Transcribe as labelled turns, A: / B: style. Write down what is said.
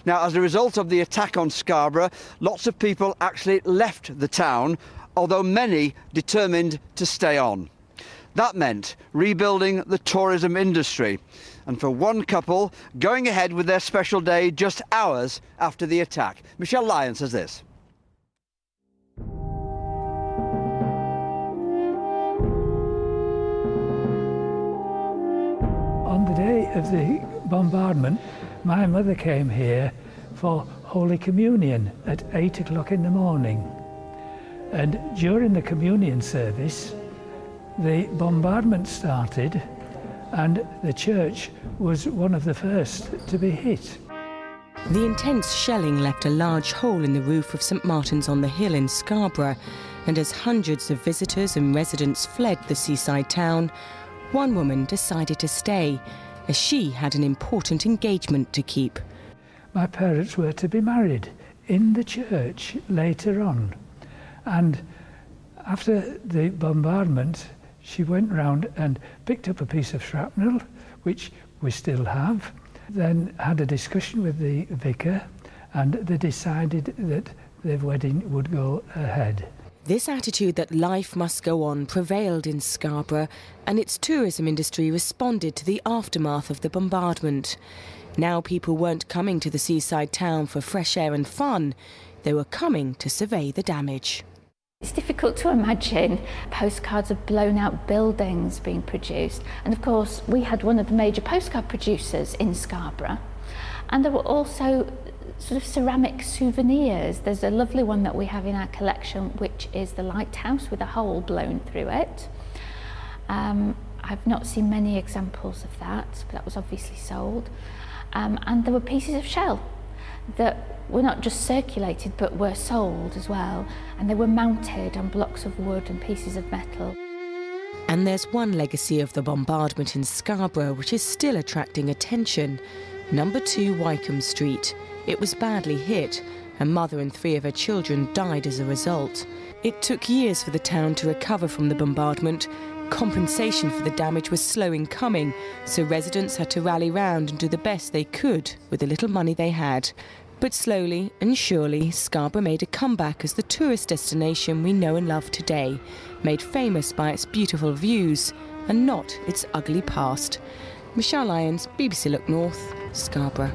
A: Now, as a result of the attack on Scarborough, lots of people actually left the town, although many determined to stay on. That meant rebuilding the tourism industry, and for one couple, going ahead with their special day just hours after the attack. Michelle Lyons says this.
B: On the day of the bombardment, my mother came here for Holy Communion at 8 o'clock in the morning. And during the communion service, the bombardment started and the church was one of the first to be hit.
C: The intense shelling left a large hole in the roof of St Martin's-on-the-Hill in Scarborough, and as hundreds of visitors and residents fled the seaside town, one woman decided to stay, as she had an important engagement to keep.
B: My parents were to be married in the church later on, and after the bombardment she went round and picked up a piece of shrapnel, which we still have, then had a discussion with the vicar, and they decided that the wedding would go ahead.
C: This attitude that life must go on prevailed in Scarborough, and its tourism industry responded to the aftermath of the bombardment. Now people weren't coming to the seaside town for fresh air and fun, they were coming to survey the damage.
D: It's difficult to imagine postcards of blown out buildings being produced, and of course we had one of the major postcard producers in Scarborough, and there were also sort of ceramic souvenirs. There's a lovely one that we have in our collection, which is the lighthouse with a hole blown through it. I've not seen many examples of that, but that was obviously sold. And there were pieces of shell that were not just circulated but were sold as well, and they were mounted on blocks of wood and pieces of metal.
C: And there's one legacy of the bombardment in Scarborough which is still attracting attention. Number 2 Wycombe Street. It was badly hit. Her mother and 3 of her children died as a result. It took years for the town to recover from the bombardment. Compensation for the damage was slow in coming, so residents had to rally round and do the best they could with the little money they had. But slowly and surely, Scarborough made a comeback as the tourist destination we know and love today, made famous by its beautiful views and not its ugly past. Michelle Lyons, BBC Look North, Scarborough.